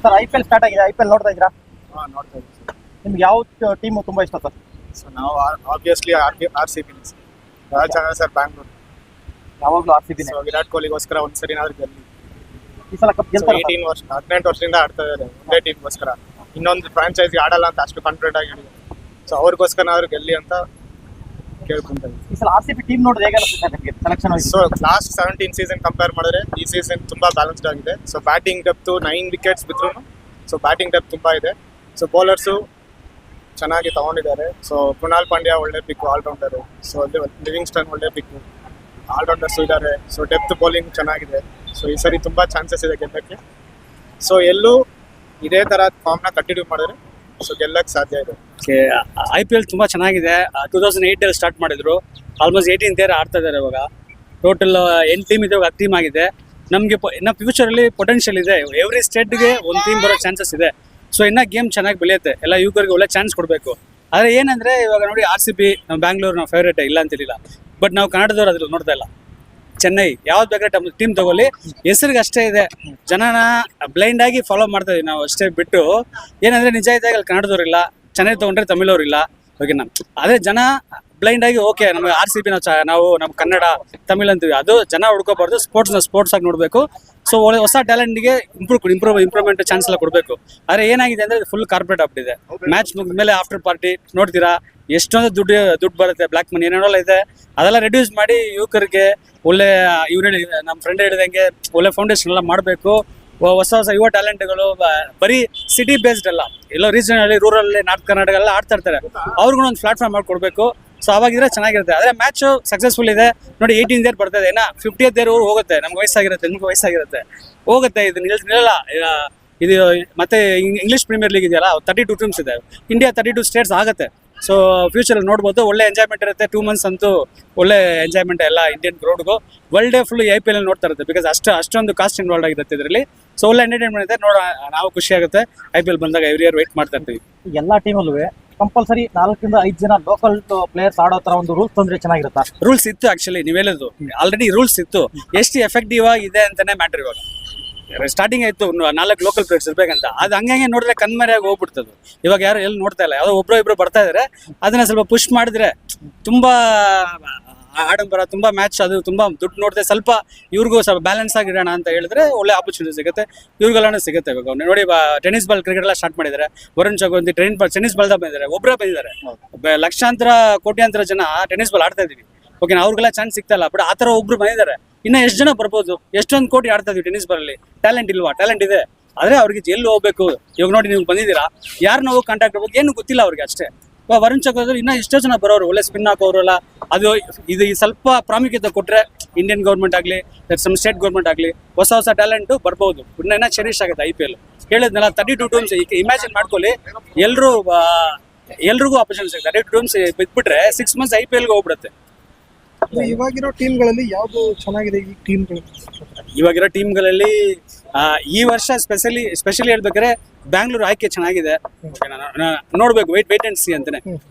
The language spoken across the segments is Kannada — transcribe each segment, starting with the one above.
ಸರ್ ಐಪಿಎಲ್ ಸ್ಟಾರ್ಟ್ ಆಗಿದೆ, ಐಪಿಎಲ್ ನೋಡ್ತಾ ಇದ್ದೀರಾ? ನೋಡ್ತಾ ಇದ್ದೀವಿ ಸರ್. ನಿಮ್ಗೆ ಯಾವ ಟೀಮ್ ತುಂಬಾ ಇಷ್ಟ ಸರ್? ಸೊ ನಾವು obviously RCB royal Challengers Bangalore. ಯಾವಾಗಲೂ RCB. ಸೊ ವಿರಾಟ್ ಕೊಹ್ಲಿಗೋಸ್ಕರ ಒಂದ್ಸರಿನಾದ್ರೂ ಗೆಲ್ಲಿ. ಈ ಸಲ ಕಪ್ ಗೆಲ್ತಾರೆ. 18 ವರ್ಷದಿಂದ ಆಡ್ತಾ ಇದ್ದಾರೆ ಒಂದೇ ಟೀಮ್ಗೋಸ್ಕರ. ಇನ್ನೊಂದು ಫ್ರಾಂಚೈಸಿ ಆಡಲ್ಲ ಅಂತ ಅಷ್ಟು ಕಾನ್ಫಿಡೆಂಟ್ ಆಗಿ ಹೇಳಿದ್ದಾರೆ. ಸೊ ಅವ್ರಿಗೋಸ್ಕರ ಗೆಲ್ಲಿ ಅಂತ ಕೇಳ್ಕೊಂತ. ಈ ಸಲ RCB ಟೀಮ್ ನೋಡಿದ್ರೆ ಹೇಗೆ ಅನಿಸುತ್ತೆ ನಿಮಗೆ selection? So last 17 season compare ಮಾಡಿದ್ರೆ ಈ ಸೀಸನ್ ತುಂಬಾ ಬ್ಯಾಲೆನ್ಸ್ಡ್ ಆಗಿದೆ. ಸೊ ಬ್ಯಾಟಿಂಗ್ ಡೆಪ್ತ್ 9 ವಿಕೆಟ್ಸ್ ಬಿದ್ರು. ಸೊ ಬ್ಯಾಟಿಂಗ್ ಡೆಪ್ತ್ ತುಂಬಾ ಇದೆ. ಸೊ ಬೌಲರ್ಸು ಚೆನ್ನಾಗಿ ತಗೊಂಡಿದ್ದಾರೆ. ಸೊ ಕೃಣಾಲ್ ಪಾಂಡ್ಯ ಒಳ್ಳೆ ಪಿಕ್, ಆಲ್ರೌಂಡರ್. ಸೊ ಲಿವಿಂಗ್ಸ್ಟನ್ ಒಳ್ಳೆ ಪಿಕ್, ಆಲ್ರೌಂಡರ್ಸ್ ಇದ್ದಾರೆ. ಸೊ ಡೆಪ್ತ್ ಬೌಲಿಂಗ್ ಚೆನ್ನಾಗಿದೆ. ಸೊ ಈ ಸರಿ ತುಂಬಾ ಚಾನ್ಸಸ್ ಇದೆ ಗೆಲ್ಲಕ್ಕೆ. ಸೊ ಎಲ್ಲೂ ಇದೇ ತರ ಫಾರ್ಮ್ನ ಕಂಟಿನ್ಯೂ ಮಾಡಿದ್ರೆ ಸೊ ಗೆಲ್ಲಕ್ಕೆ ಸಾಧ್ಯ ಇದೆ. IPL ತುಂಬಾ ಚೆನ್ನಾಗಿದೆ. 2008 ಅಲ್ಲಿ ಸ್ಟಾರ್ಟ್ ಮಾಡಿದ್ರು. ಆಲ್ಮೋಸ್ಟ್ 18 ಇಯರ್ ಆಡ್ತಾ ಇದ್ದಾರೆ ಇವಾಗ. ಟೋಟಲ್ 8 ಟೀಮ್ ಇದೆ, 10 ಟೀಮ್ ಆಗಿದೆ. ನಮಗೆ ಇನ್ನು ಫ್ಯೂಚರ್ ಅಲ್ಲಿ ಪೊಟೆನ್ಷಿಯಲ್ ಇದೆ. ಎವ್ರಿ ಸ್ಟೇಟ್ಗೆ ಒಂದು ಟೀಮ್ ಬರೋ ಚಾನ್ಸಸ್ ಇದೆ. ಸೊ ಇನ್ನ ಗೇಮ್ ಚೆನ್ನಾಗಿ ಬೆಳೆಯುತ್ತೆ. ಎಲ್ಲ ಯುವಕರಿಗೆ ಒಳ್ಳೆ ಚಾನ್ಸ್ ಕೊಡಬೇಕು. ಆದರೆ ಏನಂದ್ರೆ ಇವಾಗ ನೋಡಿ RCB ನಾವು ಬ್ಯಾಂಗ್ಳೂರ್ ನಾವು ಫೇವ್ರೇಟ್ ಇಲ್ಲ ಅಂತಿರಲಿಲ್ಲ. ಬಟ್ ನಾವು ಕನ್ನಡದವ್ರು ಅದ್ರಲ್ಲಿ ನೋಡ್ತಾ ಇಲ್ಲ. ಚೆನ್ನೈ ಯಾವ್ದು ಬೇಕಾದ್ರೆ ಟೀಮ್ ತಗೊಳ್ಳಿ, ಹೆಸರಿಗೆ ಅಷ್ಟೇ ಇದೆ. ಜನನ ಬ್ಲೈಂಡ್ ಆಗಿ ಫಾಲೋ ಮಾಡ್ತಾ ಇದೀವಿ ನಾವು ಅಷ್ಟೇ ಬಿಟ್ಟು. ಏನಂದ್ರೆ ನಿಜ ಇದ್ದಾಗ ಅಲ್ಲಿ ಕನ್ನಡದವ್ರಿಲ್ಲ, ಚೆನ್ನೈ ತಗೊಂಡ್ರೆ ತಮಿಳವ್ರಿಲ್ಲ. ಓಕೆನಾ? ಅದೇ ಜನ ಬ್ಲೈಂಡ್ ಆಗಿ ಓಕೆ ನಮಗೆ RCB ನಾವು ನಮ್ಮ ಕನ್ನಡ ತಮಿಳ್ ಅಂತೀವಿ. ಅದು ಜನ ಹುಡ್ಕೋಬಾರ್ದು. ಸ್ಪೋರ್ಟ್ಸ್ ಆಗಿ ನೋಡಬೇಕು. ಸೊ ಒಳ್ಳೆ ಹೊಸ ಟ್ಯಾಲೆಂಟ್ಗೆ ಇಂಪ್ರೂವ್ಮೆಂಟ್ ಚಾನ್ಸ್ ಎಲ್ಲ ಕೊಡಬೇಕು. ಆದರೆ ಏನಾಗಿದೆ ಅಂದರೆ ಫುಲ್ ಕಾರ್ಪೊರೇಟ್ ಆಗ್ಬಿಟ್ಟಿದೆ. ಮ್ಯಾಚ್ ಮುಗಿದ್ಮೇಲೆ ಆಫ್ಟರ್ ಪಾರ್ಟಿ ನೋಡ್ತೀರಾ, ಎಷ್ಟೊಂದು ದುಡ್ಡು ಬರುತ್ತೆ, ಬ್ಲ್ಯಾಕ್ ಮನಿ ಏನೇನೋ ಇದೆ. ಅದೆಲ್ಲ ರೆಡ್ಯೂಸ್ ಮಾಡಿ ಯುವಕರಿಗೆ ಒಳ್ಳೆ ನಮ್ಮ ಫ್ರೆಂಡ್ ಹೇಳಿದಂಗೆ ಒಳ್ಳೆ ಫೌಂಡೇಶನ್ ಎಲ್ಲ ಮಾಡಬೇಕು. ಹೊಸ ಯುವ ಟ್ಯಾಲೆಂಟ್ಗಳು ಬರೀ ಸಿಟಿ ಬೇಸ್ಡ್ ಅಲ್ಲ, ಎಲ್ಲೋ ರೀಜನಲ್ ರೂರಲ್ ನಾರ್ತ್ ಕರ್ನಾಟಕ ಎಲ್ಲ ಆಡ್ತಾ ಇರ್ತಾರೆ. ಅವ್ರಿಗೂ ಒಂದು ಪ್ಲಾಟ್ಫಾರ್ಮ್ ಮಾಡ್ಕೊಡ್ಬೇಕು. ಸೊ ಅವಾಗಿದ್ರೆ ಚೆನ್ನಾಗಿರುತ್ತೆ. ಆದರೆ ಮ್ಯಾಚ್ ಸಕ್ಸಸ್ಫುಲ್ ಇದೆ ನೋಡಿ. 18 ಇಯರ್ ಬರ್ತಾ ಇದೆ, 50th ಇಯರ್ ಹೋಗುತ್ತೆ. ನಮ್ಗೆ ವಯಸ್ಸಾಗಿರುತ್ತೆ, ನಿಮ್ಗೆ ವಯಸ್ಸಾಗಿರುತ್ತೆ, ಹೋಗುತ್ತೆ. ಇದು ನಿಲ್ಲಲ್ಲ. ಇದು ಮತ್ತೆ ಇಂಗ್ಲೀಷ್ ಪ್ರೀಮಿಯರ್ ಲೀಗ್ ಇದೆಯಲ್ಲ, 32 ಟೀಮ್ಸ್ ಇದೆ. ಇಂಡಿಯಾ 32 ಸ್ಟೇಟ್ಸ್ ಆಗುತ್ತೆ. ಸೊ ಫ್ಯೂಚರ್ ನೋಡ್ಬೋದು, ಒಳ್ಳೆ ಎಂಜಾಯ್ಮೆಂಟ್ ಇರುತ್ತೆ. 2 months ಅಂತೂ ಒಳ್ಳೆ ಎಂಜಾಯ್ಮೆಂಟ್ ಎಲ್ಲ ಇಂಡಿಯನ್ ಗ್ರೌಂಡ್ಗೂ. ವರ್ಲ್ಡ್ ಡೇ ಫುಲ್ IPL ನೋಡ್ತಾ ಇರುತ್ತೆ. ಬಿಕಾಸ್ ಅಷ್ಟೊಂದು ಕಾಸ್ಟ್ ಇನ್ವಾಲ್ವ್ ಆಗಿರುತ್ತೆ ಇದರಲ್ಲಿ. ಸೊ ಒಳ್ಳೆ ಎಂಟರ್ಟೈನ್ಮೆಂಟ್ ಇದೆ. ನಾವು ಖುಷಿ ಆಗುತ್ತೆ IPL ಬಂದಾಗ ಎವ್ರಿ ಇಯರ್ ವೆಯ್ಟ್ ಮಾಡ್ತಾ ಇರ್ತೀವಿ. ಎಲ್ಲ ಟೀಮಲ್ಲೂ ಕಂಪಲ್ಸರಿ 4 ರಿಂದ 5 ಜನ ಲೋಕಲ್ ಪ್ಲೇಯರ್ಸ್ ಆಡೋ ತರ ಒಂದು ರೂಲ್ಸ್ ತಂದ್ರೆ ಚೆನ್ನಾಗಿರುತ್ತಾ? ರೂಲ್ಸ್ ಇತ್ತು ಆಕ್ಚುಲಿ, ನೀವು ಹೇಳೋದು ಆಲ್ರೆಡಿ ರೂಲ್ಸ್ ಇತ್ತು. ಎಷ್ಟು ಎಫೆಕ್ಟಿವ್ ಆಗಿದೆ ಅಂತಾನೆ ಮ್ಯಾಟರ್. ಇವಾಗ ಸ್ಟಾರ್ಟಿಂಗ್ ಆಯ್ತು 4 ಲೋಕಲ್ ಪ್ಲೇಯರ್ಸ್ ಇರ್ಬೇಕಂತ. ಅದು ಹಂಗೆ ನೋಡಿದ್ರೆ ಕಣ್ಮರೆಯಾಗಿ ಹೋಗ್ಬಿಡ್ತದೆ. ಇವಾಗ ಯಾರು ಎಲ್ಲಿ ನೋಡ್ತಾ ಇಲ್ಲ, ಯಾವುದೋ ಇಬ್ರು ಬರ್ತಾ ಇದಾರೆ. ಅದನ್ನ ಸ್ವಲ್ಪ ಪುಷ್ ಮಾಡಿದ್ರೆ ತುಂಬಾ ಆಡಂಬರ, ತುಂಬಾ ಮ್ಯಾಚ್, ಅದು ತುಂಬಾ ದುಡ್ಡು ನೋಡಿದ್ರೆ ಸ್ವಲ್ಪ ಇವ್ರಿಗೂ ಸ್ವಲ್ಪ ಬ್ಯಾಲೆನ್ಸ್ ಆಗಿರೋಣ ಅಂತ ಹೇಳಿದ್ರೆ ಒಳ್ಳೆ ಆಪರ್ಚುನಿಟಿ ಸಿಗುತ್ತೆ. ಇವ್ರಿಗೆಲ್ಲ ಸಿಗುತ್ತೆ. ಇವಾಗ ನೋಡಿ ಟೆನ್ನಿಸ್ ಬಾಲ್ ಕ್ರಿಕೆಟ್ ಎಲ್ಲ ಸ್ಟಾರ್ಟ್ ಮಾಡಿದ್ದಾರೆ. ವರುಣ್ ಚಕೋಂತಿ ಟೆನ್ನಿಸ್ ಬಾಲ್ ಬಂದಿದ್ದಾರೆ. ಒಬ್ಬರೇ ಬಂದಿದ್ದಾರೆ. ಲಕ್ಷಾಂತರ ಕೋಟ್ಯಾಂತರ ಜನ ಟೆನ್ನಿಸ್ ಬಾಲ್ ಆಡ್ತಾ ಇದೀವಿ. ಓಕೆ, ಅವ್ರಿಗೆಲ್ಲ ಚಾನ್ಸ್ ಸಿಗ್ತಾ ಇಲ್ಲ. ಬಟ್ ಆ ಥರ ಒಬ್ರು ಬಂದಿದ್ದಾರೆ. ಇನ್ನ ಎಷ್ಟು ಜನ ಬರ್ಬೋದು? ಎಷ್ಟೊಂದು ಕೋಟಿ ಆಡ್ತಾ ಇದೀವಿ ಟೆನ್ನಿಸ್ ಬಾಲ್ ಅಲ್ಲಿ. ಟ್ಯಾಲೆಂಟ್ ಇಲ್ವಾ? ಟ್ಯಾಲೆಂಟ್ ಇದೆ. ಆದ್ರೆ ಅವ್ರಿಗೆ ಎಲ್ಲಿ ಹೋಗ್ಬೇಕು? ಇವಾಗ ನೋಡಿ, ನೀವು ಬಂದಿದ್ದೀರಾ, ಯಾರನ್ನ ಹೋಗಿ ಕಾಂಟ್ಯಾಕ್ಟ್ ಆಗ್ಬೇಕು ಏನು ಗೊತ್ತಿಲ್ಲ ಅವ್ರಿಗೆ ಅಷ್ಟೇ. ವರುಣ್ ಚಕೋಂತಿ ಇನ್ನ ಎಷ್ಟೋ ಜನ ಬರೋರು, ಒಳ್ಳೆ ಸ್ಪಿನ್ ಹಾಕೋರಲ್ಲ. ಅದು ಇದು ಸ್ವಲ್ಪ ಪ್ರಾಮುಖ್ಯತೆ ಕೊಟ್ರೆ ಇಂಡಿಯನ್ ಗೌರ್ಮೆಂಟ್ ಆಗಲಿ, ಸ್ಟೇಟ್ ಗೌರ್ಮೆಂಟ್ ಆಗಲಿ, ಹೊಸ ಟ್ಯಾಲೆಂಟ್ ಬರ್ಬೋದು. ಇನ್ನ ಚೆರಿಶ್ ಆಗುತ್ತೆ IPL. ಹೇಳಿದ್ನಲ್ಲ, 32 ಟೀಮ್ಸ್. ಇಮ್ಯಾಜಿನ್ ಮಾಡ್ಕೊಳ್ಳಿ, ಎಲ್ರಿಗೂ ಆಪರ್ಚುನಿಟಿ ಸಿಗುತ್ತೆ. 32 ಟೀಮ್ಸ್ ಬಿಟ್ಬಿಟ್ರೆ 6 months IPL ಹೋಗ್ಬಿಡುತ್ತೆ. ಇವಾಗಿರೋ ಟೀಮ್ಗಳಲ್ಲಿ ಯಾವ್ದು ಚೆನ್ನಾಗಿದೆ? ಈ ಟೀಮ್ಗಳು ಇವಾಗಿರೋ ಟೀಮ್ಗಳಲ್ಲಿ ಈ ವರ್ಷ ಸ್ಪೆಷಲಿ ಹೇಳ್ಬೇಕಾದ್ರೆ ಬ್ಯಾಂಗ್ಳೂರ್ ಆಯ್ಕೆ ಚೆನ್ನಾಗಿದೆ. ನೋಡ್ಬೇಕು, ವೇಟ್ ಅಂಡ್ ಸಿ ಅಂತಾನೆ.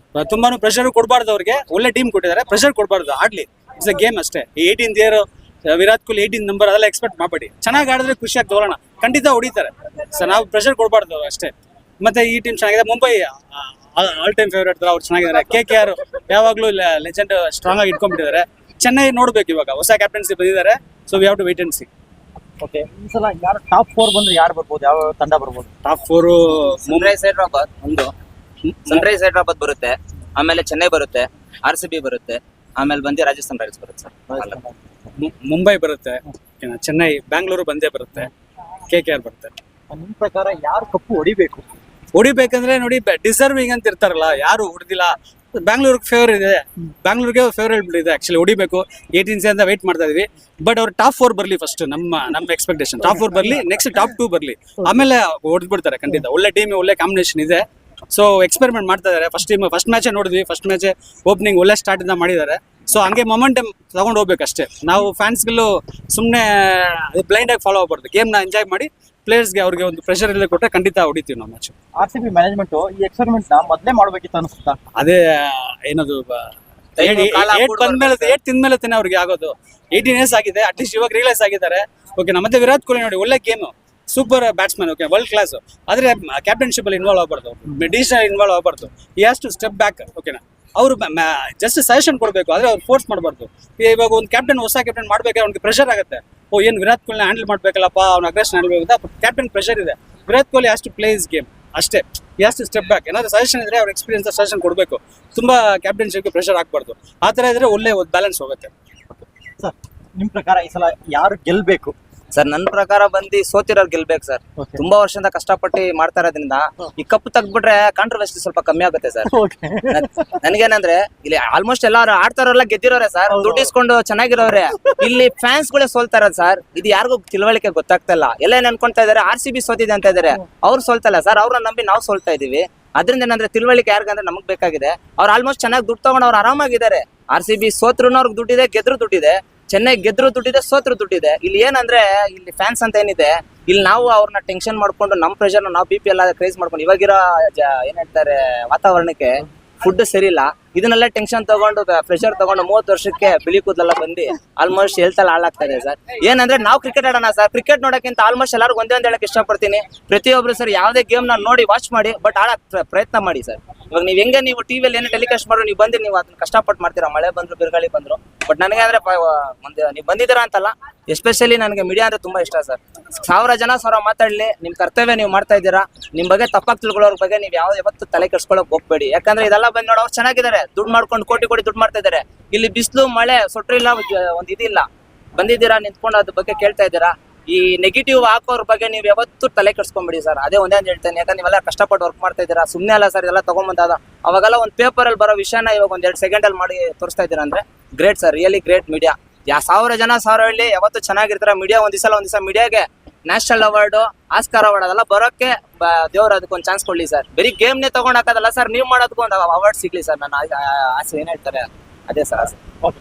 ತುಂಬಾನು ಪ್ರೆಷರ್ ಕೊಡಬಾರ್ದು ಅವ್ರಿಗೆ. ಒಳ್ಳೆ ಟೀಮ್ ಕೊಟ್ಟಿದ್ದಾರೆ, ಪ್ರೆಷರ್ ಕೊಡಬಾರ್ದು. ಆಡ್ಲಿ, ಇಟ್ಸ್ ಅ ಗೇಮ್ ಅಷ್ಟೇ. 18th year Virat Kohli 18 number ಅದೆಲ್ಲ ಎಕ್ಸ್ಪೆಕ್ಟ್ ಮಾಡಬೇಡಿ. ಚೆನ್ನಾಗಿ ಆಡಿದ್ರೆ ಖುಷಿಯಾಗಿ ತಗೊಳ್ಳೋಣ, ಖಂಡಿತ ಹೊಡಿತಾರೆ. ಸೊ ನಾವು ಪ್ರೆಷರ್ ಕೊಡಬಾರ್ದು ಅಷ್ಟೇ. ಮತ್ತೆ ಈ ಟೀಮ್ ಚೆನ್ನಾಗಿದೆ. ಮುಂಬೈ ಆಲ್ ಟೈಮ್ ಫೇವ್ರೇಟ್, ಅವ್ರು ಚೆನ್ನಾಗಿದ್ದಾರೆ. KKR ಯಾವಾಗಲೂ ಲೆಜೆಂಡ್ ಸ್ಟ್ರಾಂಗ್ ಆಗಿ ಇಟ್ಕೊಂಡ್ಬಿಟ್ಟಿದ್ದಾರೆ. ಚೆನ್ನೈ ನೋಡ್ಬೇಕು, ಇವಾಗ ಹೊಸ ಕ್ಯಾಪ್ಟನ್ಸಿ ಬಂದಿದ್ದಾರೆ. So we have to wait and see. Okay, ಈ ಸಲ ಯಾರು ಟಾಪ್ 4 ಬಂದ್ರೆ ಯಾರು ಬರ್ಬೋದು? ಯಾವ ತಂಡ ಬರ್ಬೋದು? ಟಾಪ್ 4 ಸನ್ರೈಸ್ ಹೈದರಾಬಾದ್ ಬರುತ್ತೆ, ಆಮೇಲೆ ಚೆನ್ನೈ ಬರುತ್ತೆ, RCB ಬರುತ್ತೆ, ಆಮೇಲೆ ಬಂದು ರಾಜಸ್ಥಾನ್ ರಾಯಲ್ಸ್ ಬರುತ್ತೆ ಸರ್. ಮುಂಬೈ ಬರುತ್ತೆ, ಚೆನ್ನೈ, ಬ್ಯಾಂಗ್ಳೂರು ಬಂದೇ ಬರುತ್ತೆ, KKR ಬರುತ್ತೆ. ನಿಮ್ಮ ಪ್ರಕಾರ ಯಾರು ಕಪ್ಪು ಹೊಡಿಬೇಕಂದ್ರೆ ನೋಡಿ, ಡಿಸರ್ವಿಂಗ್ ಅಂತ ಇರ್ತಾರಲ್ಲ, ಯಾರು ಹೊಡೆದಿಲ್ಲ. ಬ್ಯಾಂಗ್ಳೂರ್ಗೆ ಫೇವರ್ ಇದೆ, ಬ್ಯಾಂಗ್ಳೂರ್ಗೆ ಫೇವರೇಟ್ ಇದೆ ಆಕ್ಚುಲಿ. ಹೊಡಿಬೇಕು 18 ಅಂತ ವೇಟ್ ಮಾಡ್ತಾ ಇದೀವಿ. ಬಟ್ ಅವ್ರು ಟಾಪ್ 4 ಬರ್ಲಿ ಫಸ್ಟ್. ನಮ್ಮ ಎಕ್ಸ್ಪೆಕ್ಟೇಷನ್ ಟಾಪ್ 4 ಬರ್ಲಿ, ನೆಕ್ಸ್ಟ್ ಟಾಪ್ 2 ಬರ್ಲಿ, ಆಮೇಲೆ ಹೊಡೆದ್ಬಿಡ್ತಾರೆ ಖಂಡಿತ. ಒಳ್ಳೆ ಟೀಮ್, ಒಳ್ಳೆ ಕಾಂಬಿನೇಷನ್ ಇದೆ. ಸೊ ಎಕ್ಸ್ಪೆರಿಮೆಂಟ್ ಮಾಡ್ತಾ ಇದಾರೆ. ಫಸ್ಟ್ ಮ್ಯಾಚ್ ನೋಡಿದ್ವಿ. ಫಸ್ಟ್ ಮ್ಯಾಚ್ ಓಪನಿಂಗ್ ಒಳ್ಳೆ ಸ್ಟಾರ್ಟ್ ಇಂದ ಮಾಡಿದ್ದಾರೆ. ಸೊ ಹಂಗೆ ಮೊಮೆಂಟಮ್ ತಗೊಂಡು ಹೋಗ್ಬೇಕಷ್ಟೇ. ನಾವು ಫ್ಯಾನ್ಸ್ಗಳು ಸುಮ್ಮನೆ ಬ್ಲೈಂಡ್ ಆಗಿ ಫಾಲೋ ಆಗ್ಬಾರ್ದು. ಗೇಮ್ನ ಎಂಜಾಯ್ ಮಾಡಿ ಪ್ಲೇಯರ್ಸ್ಗೆ ಅವ್ರಿಗೆ ಒಂದು ಪ್ರೆಷರ್ ಇಲ್ಲದೆ ಕೊಟ್ಟರೆ ಖಂಡಿತ ಹೊಡಿತೀವಿ ನಾವು ಮ್ಯಾಚ್. RCB ಮ್ಯಾನೇಜ್ಮೆಂಟ್ ಈ ಎಕ್ಸ್ಪೆರಿಮೆಂಟ್ ನ ಮೊದಲೇ ಮಾಡ್ಬೇಕಿತ್ತು ಅನ್ಸುತ್ತಾ? ಅದೇ ಏನದು, 8 ತಿಂದ್ಮೇಲೆ ತಾನೆ ಅವ್ರಿಗೆ ಆಗೋದು. 18 years ಆಗಿದೆ, ಅಟ್ಲೀಸ್ಟ್ ಇವಾಗ ರಿಯಲೈಸ್ ಆಗಿದ್ದಾರೆ. ಓಕೆ, ಮತ್ತೆ ವಿರಾಟ್ ಕೊಹ್ಲಿ ನೋಡಿ, ಒಳ್ಳೆ game. Super batsman, okay, world class. ಆದ್ರೆ ಕ್ಯಾಪ್ಟನ್ಶಿಪ್ ಅಲ್ಲಿ ಇನ್ವಾಲ್ವ್ ಆಗಬಾರ್ದು, ಡಿಸಿಷನ್ ಇನ್ವಾಲ್ವ್ ಆಗಬಾರ್ದು. ಈ ಹ್ಯಾಸ್ ಟು ಸ್ಟೆಪ್ ಬ್ಯಾಕ್, ಓಕೆನಾ. ಅವರು ಜಸ್ಟ್ ಸಜೆಷನ್ ಕೊಡಬೇಕು, ಆದ್ರೆ ಅವ್ರು ಫೋರ್ಸ್ ಮಾಡಬಾರ್ದು. ಇವಾಗ ಒಂದು ಕ್ಯಾಪ್ಟನ್, ಹೊಸ ಕ್ಯಾಪ್ಟನ್ ಮಾಡ್ಬೇಕಾದ್ರೆ ಅವ್ನಿಗೆ ಪ್ರೆಷರ್ ಆಗುತ್ತೆ. ಏನು ವಿರಾಟ್ ಕೊಹ್ಲಿ ಹ್ಯಾಂಡಲ್ ಮಾಡ್ಬೇಕಲ್ಲಪ್ಪ, ಅವ್ನ ಅಗ್ರೆಷನ್ ಹ್ಯಾಂಡಲ್ ಮಾಡಬೇಕು, ಕ್ಯಾಪ್ಟನ್ ಪ್ರೆಷರ್ ಇದೆ. Virat Kohli has to play his game ಅಷ್ಟೇ. He has to step back. ಏನಾದ್ರು ಸಜೆಷನ್ ಇದ್ರೆ ಅವ್ರ ಎಕ್ಸ್ಪೀರಿಯನ್ಸ್ ಸಜೆಷನ್ ಕೊಡಬೇಕು. ತುಂಬಾ ಕ್ಯಾಪ್ಟನ್ಶಿಪ್ಗೆ ಪ್ರೆಷರ್ ಹಾಕ್ಬಾರ್ದು. ಆ ತರ ಇದ್ರೆ ಒಳ್ಳೆ ಬ್ಯಾಲೆನ್ಸ್ ಹೋಗುತ್ತೆ. ಸರ್ ನಿಮ್ ಪ್ರಕಾರ ಈ ಸಲ ಯಾರು ಗೆಲ್ಬೇಕು? ಸರ್ ನನ್ನ ಪ್ರಕಾರ ಬಂದು ಸೋತಿರೋರು ಗೆಲ್ಬೇಕು ಸರ್. ತುಂಬಾ ವರ್ಷದಿಂದ ಕಷ್ಟಪಟ್ಟು ಮಾಡ್ತಾ ಇರೋದ್ರಿಂದ ಈ ಕಪ್ ತೆಗ್ದ್ಬಿಟ್ರೆ ಕಾಂಟ್ರವರ್ಸಿ ಸ್ವಲ್ಪ ಕಮ್ಮಿ ಆಗುತ್ತೆ ಸರ್. ನನ್ಗೇನಂದ್ರೆ ಇಲ್ಲಿ ಆಲ್ಮೋಸ್ಟ್ ಎಲ್ಲಾರು ಆಡ್ತಾರಲ್ಲ ಗೆದ್ದಿರೋರೆ ಸರ್, ದುಡ್ಡಿಸ್ಕೊಂಡು ಚೆನ್ನಾಗಿರೋರೆ. ಇಲ್ಲಿ ಫ್ಯಾನ್ಸ್ ಗಳೇ ಸೋಲ್ತಾ ಇರೋದು ಸರ್. ಇದು ಯಾರಿಗೂ ತಿಳುವಳಿಕೆ ಗೊತ್ತಾಗ್ತಾ ಇಲ್ಲ. ಎಲ್ಲ ಏನ್ ಅನ್ಕೊಂತಾ ಇದಾರೆ RCB ಸೋತಿದೆ ಅಂತ ಇದಾರೆ. ಅವ್ರು ಸೋಲ್ತಲ್ಲ ಸರ್, ಅವ್ರನ್ನ ನಂಬಿ ನಾವು ಸೋಲ್ತಾ ಇದೀವಿ. ಅದ್ರಿಂದ ಏನಂದ್ರೆ ತಿಳುವಳಿಕೆ ಯಾರಿಗಂದ್ರೆ ನಮಗ್ ಬೇಕಾಗಿದೆ. ಅವ್ರು ಆಲ್ಮೋಸ್ಟ್ ಚೆನ್ನಾಗಿ ದುಡ್ಡು ತಗೊಂಡು ಅವ್ರು ಆರಾಮಾಗಿದ್ದಾರೆ. RCB ಸೋತ್ರು ಅವ್ರಿಗೆ ದುಡ್ಡಿದೆ, ಗೆದ್ರು ದುಡ್ಡಿದೆ. ಚೆನ್ನೈ ಗೆದ್ರು ದುಡ್ಡಿದೆ, ಸೋತ್ರು ದುಡ್ಡಿದೆ. ಇಲ್ಲಿ ಏನಂದ್ರೆ ಇಲ್ಲಿ ಫ್ಯಾನ್ಸ್ ಅಂತ ಏನಿದೆ, ಇಲ್ಲಿ ನಾವು ಅವ್ರನ್ನ ಟೆನ್ಷನ್ ಮಾಡ್ಕೊಂಡು ನಮ್ಮ ಪ್ರೆಷರ್ನ ನಾವು BP ಎಲ್ಲ ಕ್ರೇಜ್ ಮಾಡ್ಕೊಂಡು ಇವಾಗಿರೋ ಏನ್ ಹೇಳ್ತಾರೆ ವಾತಾವರಣಕ್ಕೆ ಫುಡ್ ಸರಿ ಇಲ್ಲ, ಇದನ್ನೆಲ್ಲ ಟೆನ್ಷನ್ ತಗೊಂಡು ಪ್ರೆಷರ್ ತಗೊಂಡು 30 ವರ್ಷಕ್ಕೆ ಬಿಳಿ ಕೂದಲೆಲ್ಲ ಬಂದು ಆಲ್ಮೋಸ್ಟ್ ಹೆಲ್ತ್ ಎಲ್ಲ ಹಾಳಾಗ್ತಾ ಇದೆ ಸರ್. ಏನಂದ್ರೆ ನಾವು ಕ್ರಿಕೆಟ್ ಆಡೋಣ ಸರ್. ಕ್ರಿಕೆಟ್ ನೋಡೋಕ್ಕಿಂತ ಆಲ್ಮೋಸ್ಟ್ ಎಲ್ಲರಿಗೂ ಒಂದೇ ಹೇಳಕ್ ಇಷ್ಟಪಡ್ತೀನಿ, ಪ್ರತಿಯೊಬ್ರು ಸರ್ ಯಾವುದೇ ಗೇಮ್ ನ ನೋಡಿ ವಾಚ್ ಮಾಡಿ, ಬಟ್ ಆಡಕ್ ಪ್ರಯತ್ನ ಮಾಡಿ ಸರ್. ಇವಾಗ ನೀವು ಹೆಂಗೆ ನೀವು ಟಿವಿಯಲ್ಲಿ ಏನೇ ಟೆಲಿಕಾಸ್ಟ್ ಮಾಡೋ ನೀವು ಬಂದು ನೀವು ಅದನ್ನ ಕಷ್ಟಪಟ್ಟು ಮಾಡ್ತೀರಾ, ಮಳೆ ಬಂದ್ರು ಬಿರುಗಾಳಿ ಬಂದ್ರು. ಬಟ್ ನನಗೆ ಅಂದ್ರೆ ನೀವು ಬಂದಿದ್ದೀರಾ ಅಂತಲ್ಲ, ಎಸ್ಪೆಷಲಿ ನನಗೆ ಮೀಡಿಯಾ ಅಂದ್ರೆ ತುಂಬಾ ಇಷ್ಟ ಸರ್. 1000 ಜನ 1000 ಮಾತಾಡ್ಲಿ, ನಿಮ್ ಕರ್ತವ್ಯ ನೀವು ಮಾಡ್ತಾ ಇದ್ದೀರಾ. ನಿಮ್ ಬಗ್ಗೆ ತಪ್ಪಾಗಿ ತಿಳ್ಕೊಳ್ಳೋರ್ ಬಗ್ಗೆ ನೀವು ಯಾವತ್ತು ತಲೆ ಕೆಡ್ಸ್ಕೊಳಕ್ ಹೋಗ್ಬೇಡಿ. ಯಾಕಂದ್ರೆ ಇದೆಲ್ಲ ಬಂದ್ ನೋಡೋ ಚೆನ್ನಾಗಿದ್ದಾರೆ, ದುಡ್ಡು ಮಾಡ್ಕೊಂಡು ಕೋಟಿ ದುಡ್ಡು ಮಾಡ್ತಾ ಇದಾರೆ. ಇಲ್ಲಿ ಬಿಸಿಲು ಮಳೆ ಸೊಟ್ರಿಲ್ಲ, ಒಂದ್ ಇದಿಲ್ಲ. ಬಂದಿದ್ದೀರಾ, ನಿಂತ್ಕೊಂಡು ಅದ್ರ ಬಗ್ಗೆ ಕೇಳ್ತಾ ಇದ್ದೀರಾ. ಈ ನೆಗೆಟಿವ್ ಹಾಕೋರ್ ಬಗ್ಗೆ ನೀವು ಯಾವತ್ತೂ ತಲೆ ಕೆಡ್ಸ್ಕೊಂಬಿಡಿ ಸರ್. ಅದೇ ಒಂದೇ ಅಂತ ಹೇಳ್ತೇನೆ. ಯಾಕಂದ್ರೆ ನೀವೆಲ್ಲ ಕಷ್ಟಪಟ್ಟು ವರ್ಕ್ ಮಾಡ್ತಾ ಇದ್ದೀರಾ, ಸುಮ್ಮನೆ ಅಲ್ಲ ಸರ್ ಇದೆಲ್ಲ ತಗೊಂಬಂದಾದ. ಅವಾಗೆಲ್ಲ ಒಂದು ಪೇಪರ್ ಅಲ್ಲಿ ಬರೋ ವಿಷಯನ ಇವಾಗ 1-2 ಸೆಕೆಂಡ್ ಅಲ್ಲಿ ಮಾಡಿ ತೋರಿಸ್ತಾ ಇದ್ದೀರಾ ಅಂದ್ರೆ great sir, really great media. 1000 ಜನ 1000 ಹೇಳಿ ಯಾವತ್ತು ಚೆನ್ನಾಗಿರ್ತಾರ ಮೀಡಿಯಾ. ಒಂದ್ ದಿವಸ ಮೀಡಿಯಾಗೆ ನ್ಯಾಷನಲ್ ಅವಾರ್ಡ್, ಆಸ್ಕರ್ ಅವಾರ್ಡ್ ಅದೆಲ್ಲ ಬರೋಕ್ಕೆ ದೇವ್ರ ಅದಕ್ಕೊಂದು ಚಾನ್ಸ್ ಕೊಡ್ಲಿ ಸರ್. ಬರೀ ಗೇಮ್ ನೇ ತಗೊಂಡ್ ಹಾಕೋದಲ್ಲ ಸರ್, ನೀವು ಮಾಡೋದಕ್ಕೂ ಒಂದು ಅವಾರ್ಡ್ ಸಿಗ್ಲಿ ಸರ್. ನನ್ನ ಆಸೆ ಏನ್ ಹೇಳ್ತಾರೆ ಅದೇ ಸರ್ ಆಸೆ. ಓಕೆ.